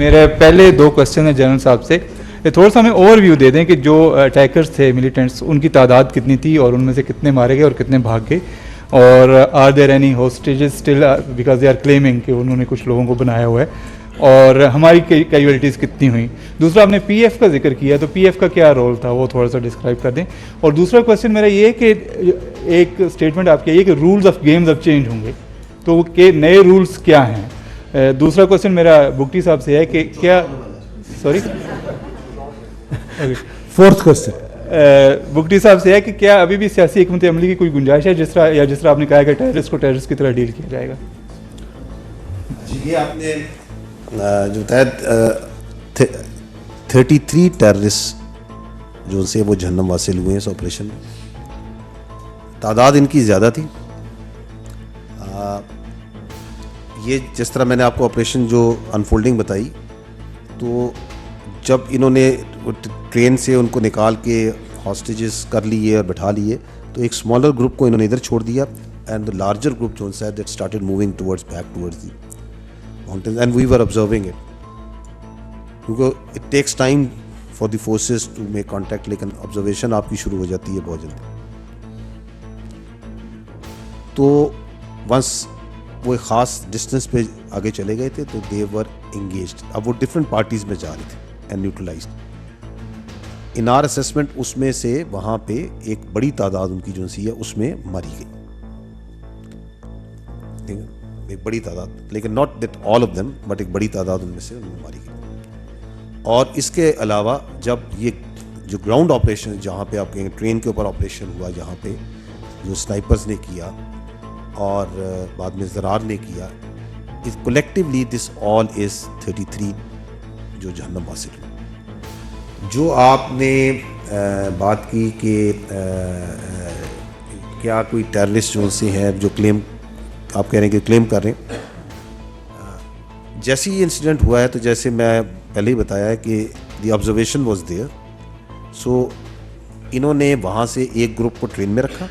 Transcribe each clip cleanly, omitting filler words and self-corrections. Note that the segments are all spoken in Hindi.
मेरे पहले दो क्वेश्चन हैं जनरल साहब से। ये थोड़ा सा हमें ओवरव्यू दे दें कि जो अटैकर्स थे मिलिटेंट्स, उनकी तादाद कितनी थी और उनमें से कितने मारे गए और कितने भाग गए, और are there any hostages still because they are claiming कि उन्होंने कुछ लोगों को बनाया हुआ है, और हमारी कैजुअलिटीज़ कितनी हुई। दूसरा, आपने पीएफ का जिक्र किया, तो पीएफ का क्या रोल था वो थोड़ा सा डिस्क्राइब कर दें। और दूसरा क्वेश्चन मेरा ये है कि एक स्टेटमेंट आपकी है कि रूल्स ऑफ गेम्स अब चेंज होंगे, तो के नए रूल्स क्या हैं। दूसरा क्वेश्चन मेरा बुगटी साहब से है कि क्या, सॉरी फोर्थ क्वेश्चन बुगटी साहब से है कि क्या अभी भी सियासी हिकमत अमली की कोई गुंजाइश है, जिस तरह आपने कहा कि टेररिस्ट को टेररिस्ट की तरह डील किया जाएगा। ये आपने जो बताया 33 टेररिस्ट जो से वो जहन्नम हासिल हुए हैं इस ऑपरेशन में। तादाद इनकी ज़्यादा थी। ये जिस तरह मैंने आपको ऑपरेशन जो अनफोल्डिंग बताई, तो जब इन्होंने ट्रेन से उनको निकाल के हॉस्टेजेस कर लिए और बैठा लिए, तो एक स्मॉलर ग्रुप को इन्होंने इधर छोड़ दिया, एंड द लार्जर ग्रुप जो है that started moving towards back towards the mountains, and we were observing it, क्योंकि it takes time for the forces to make contact, लेकिन ऑब्जर्वेशन आपकी शुरू हो जाती है बहुत जल्दी। तो वंस वो एक ख़ास डिस्टेंस पे आगे चले गए थे, तो दे वर एंगेज्ड। अब वो डिफरेंट पार्टीज में जा रहे थे and neutralised. In are assessment उसमें से वहाँ पे एक बड़ी तादाद उनकी जो सी है उसमें मारी गई, ठीक है, एक बड़ी तादाद, लेकिन not that all of them, but एक बड़ी तादाद उनमें से उनमें मारी गई। और इसके अलावा जब ये जो ग्राउंड ऑपरेशन जहाँ पे आप कहेंगे ट्रेन के ऊपर ऑपरेशन हुआ, जहाँ पे जो स्नाइपर्स ने किया और बाद में ज़रार ने किया, इस कलेक्टिवली दिस ऑल इज़ 33 जो जहन्नम हासिल हुआ। जो आपने बात की कि क्या कोई टेररिस्ट जो से हैं जो क्लेम आप कह रहे हैं कि क्लेम कर रहे हैं, जैसे ही इंसिडेंट हुआ है, तो जैसे मैं पहले ही बताया है कि द ऑब्जर्वेशन वाज देयर, सो इन्होंने वहाँ से एक ग्रुप को ट्रेन में रखा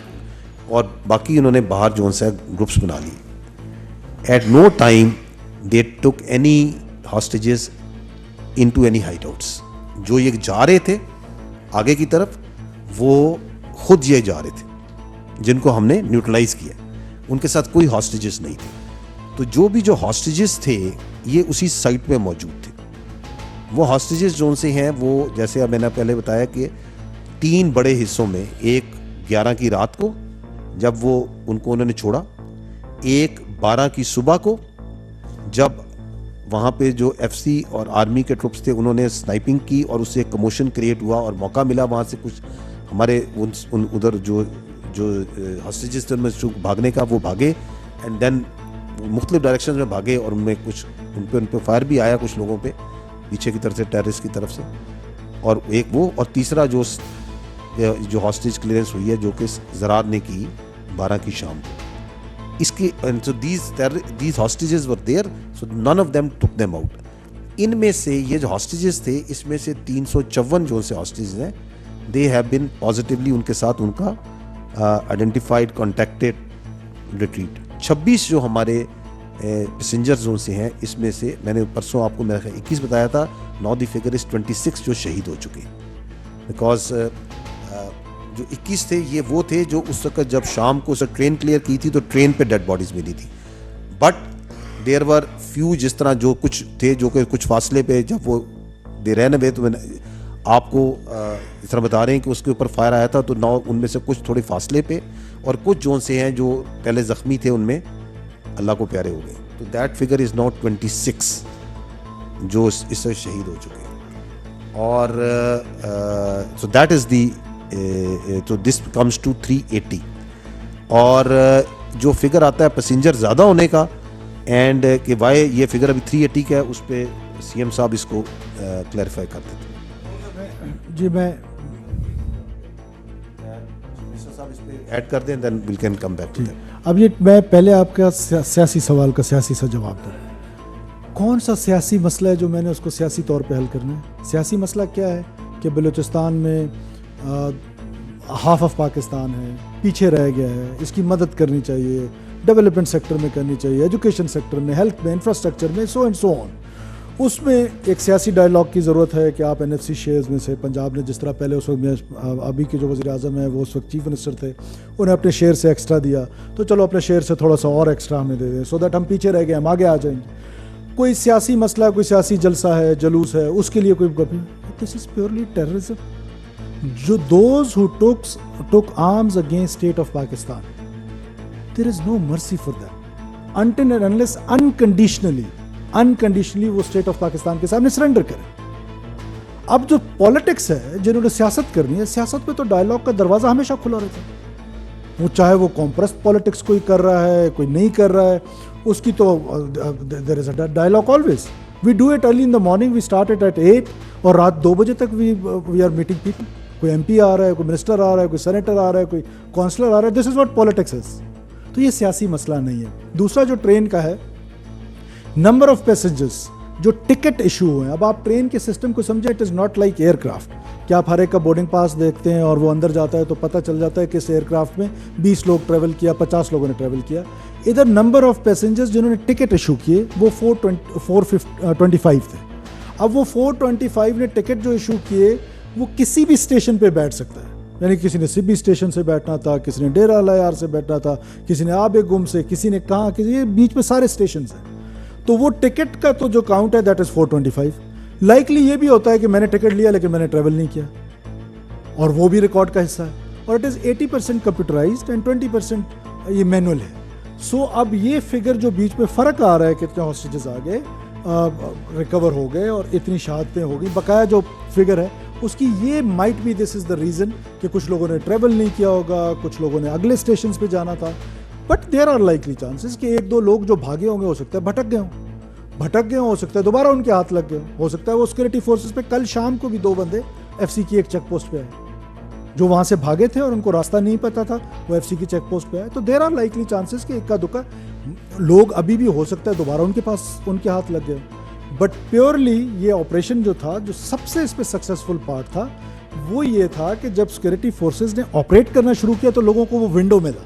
और बाकी उन्होंने बाहर जो सा ग्रुप्स बना लिए। At no time they took any hostages into any hideouts. जो ये जा रहे थे आगे की तरफ, वो खुद ये जा रहे थे जिनको हमने न्यूट्रलाइज किया, उनके साथ कोई हॉस्टेजेस नहीं थे। तो जो भी जो हॉस्टेजेस थे ये उसी साइट पे मौजूद थे। वो हॉस्टेजेस जो से हैं वो जैसे अब मैंने पहले बताया कि 3 बड़े हिस्सों में, एक 11 की रात को जब वो उनको उन्होंने छोड़ा, एक 12 की सुबह को जब वहाँ पे जो एफसी और आर्मी के ट्रुप्स थे उन्होंने स्नाइपिंग की और उससे कमोशन क्रिएट हुआ और मौका मिला वहाँ से कुछ हमारे उधर जो हॉस्टेजेस थे उनमें भागने का, वो भागे एंड देन मुख्तलिफ डायरेक्शन में भागे और उनमें कुछ उन पे फायर भी आया कुछ लोगों पे पीछे की तरफ से, टेररिस्ट की तरफ से। और एक वो, और तीसरा जो हॉस्टेज क्लियरेंस हुई है जो कि ज़रार ने की 12 की शाम को। इसकी so these hostages were there, so none of them took them out. इनमें से ये जो हॉस्टेजेस थे, इसमें से 354 जो से हॉस्टेजेस हैं, दे हैव बिन पॉजिटिवली उनके साथ उनका आइडेंटिफाइड, कॉन्टैक्टेड, रिट्रीट। 26 जो हमारे पैसेंजर जोन से हैं, इसमें से मैंने परसों आपको मेरा 21 बताया था, नाउ द फिगर इज 26 जो शहीद हो चुके हैं। बिकॉज जो 21 थे ये वो थे जो उस वक्त जब शाम को उसे ट्रेन क्लियर की थी तो ट्रेन पे डेड बॉडीज मिली थी, बट देयर वर फ्यू जिस तरह जो कुछ थे जो कि कुछ फासले पे जब वो दे रैन अवे, तो आपको इस तरह बता रहे हैं कि उसके ऊपर फायर आया था, तो नौ उनमें से कुछ थोड़े फासले पे और कुछ जोन से हैं जो पहले ज़ख्मी थे उनमें अल्लाह को प्यारे हो गए। तो दैट फिगर इज़ नॉट 26 जो इससे शहीद हो चुके हैं। और सो दैट इज़ दी, तो दिस कम्स टू 380। और जो फिगर आता है पैसेंजर ज़्यादा होने का एंड कि वाई ये फिगर अभी 380 का है, उस पर सीएम साहब इसको क्लैरिफाई कर देते हैं। जी मैं साहब इस पे ऐड कर दें, then we can come back to that. अब ये मैं पहले आपका सियासी सवाल का सियासी सा जवाब दूँ। कौन सा सियासी मसला है जो मैंने उसको सियासी तौर पे हल करना है? सियासी मसला क्या है कि बलूचिस्तान में हाफ ऑफ पाकिस्तान है, पीछे रह गया है, इसकी मदद करनी चाहिए, डेवलपमेंट सेक्टर में करनी चाहिए, एजुकेशन सेक्टर में, हेल्थ में, इंफ्रास्ट्रक्चर में, सो एंड सो ऑन। उसमें एक सियासी डायलॉग की ज़रूरत है कि आप NFC शेयर्स में से, पंजाब ने जिस तरह पहले उस वक्त अभी के जो वज़ीर आज़म है वो उस वक्त चीफ मिनिस्टर थे, उन्हें अपने शेयर से एक्स्ट्रा दिया, तो चलो अपने शेयर से थोड़ा सा और एक्स्ट्रा हमें दे दें, सो दैट हम पीछे रह गए, हम आगे आ जाएंगे। कोई सियासी मसला, कोई सियासी जलसा है, जलूस है, उसके लिए कोई दिस इज़ प्योरली टेररिज्म। जो those who took arms against state of Pakistan, there is no mercy for them until and unless unconditionally वो स्टेट ऑफ पाकिस्तान के सामने सरेंडर करें। अब जो पॉलिटिक्स है, जिन्होंने सियासत करनी है, सियासत में तो डायलॉग का दरवाजा हमेशा खुला रहता है। वो चाहे वो कॉम्प्रेस पॉलिटिक्स कोई कर रहा है, कोई नहीं कर रहा है, उसकी तो there is a dialogue always. We do it early in the morning, we start it at 8 और रात 2 बजे तक वी आर मीटिंग पीपल। कोई MP आ रहा है, कोई मिनिस्टर आ रहा है, कोई सेनेटर आ रहा है, कोई काउंसलर आ रहा है। This is what politics is. तो ये सियासी मसला नहीं है। दूसरा जो ट्रेन का है, नंबर ऑफ पैसेंजर्स, जो टिकट इशू हुए हैं। अब आप ट्रेन के सिस्टम को समझे, it is not like aircraft कि आप हर एक का बोर्डिंग पास देखते हैं और वो अंदर जाता है तो पता चल जाता है कि इस एयरक्राफ्ट में 20 लोग ट्रैवल किया, 50 लोगों ने ट्रैवल किया। इधर नंबर ऑफ पैसेंजर्स जिन्होंने टिकट इशू किए वो 425 थे। अब वो 425 ने टिकट जो इशू किए वो किसी भी स्टेशन पे बैठ सकता है, यानी किसी ने सिब्बी स्टेशन से बैठना था, किसी ने डेरा लायार से बैठना था, किसी ने आबे गुम से, किसी ने कहाँ, किसी बीच में सारे स्टेशन हैं। तो वो टिकट का तो जो काउंट है दैट इज़ 425। लाइकली ये भी होता है कि मैंने टिकट लिया लेकिन मैंने ट्रैवल नहीं किया, और वो भी रिकॉर्ड का हिस्सा है। और इट इज़ 80% कंप्यूटराइज्ड एंड 20% ये मैनुअल है। सो अब ये फिगर जो बीच में फ़र्क आ रहा है, कितने हॉस्टेजेस आ गए, रिकवर हो गए और इतनी शहादतें हो गई, बकाया जो फिगर है उसकी, ये might be this is the reason कि कुछ लोगों ने ट्रैवल नहीं किया होगा, कुछ लोगों ने अगले स्टेशन पे जाना था। But there are likely chances कि 1-2 लोग जो भागे होंगे, हो सकता है भटक गए हो सकता है दोबारा उनके हाथ लग गए, हो सकता है वो सिक्योरिटी फोर्सेस पे। कल शाम को भी 2 बंदे FC की एक चेक पोस्ट पे आए, जो वहाँ से भागे थे और उनको रास्ता नहीं पता था, वो FC की चेक पोस्ट पे आए। तो देयर आर लाइकली चांसेस कि इक्का दुक्का लोग अभी भी हो सकता है दोबारा उनके हाथ लग गए। बट प्योरली ये ऑपरेशन जो था, जो सबसे इस पर सक्सेसफुल पार्ट था, वो ये था कि जब सिक्योरिटी फोर्सेस ने ऑपरेट करना शुरू किया तो लोगों को वो विंडो मिला,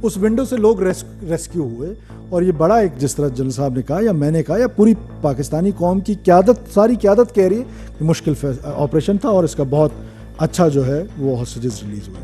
उस विंडो से लोग रेस्क्यू हुए। और ये बड़ा एक, जिस तरह जनरल साहब ने कहा या मैंने कहा या पूरी पाकिस्तानी कौम की क़यादत, सारी क़यादत कह रही है कि मुश्किल ऑपरेशन था और इसका बहुत अच्छा जो है वो हॉस्टेजेस रिलीज़ हुए।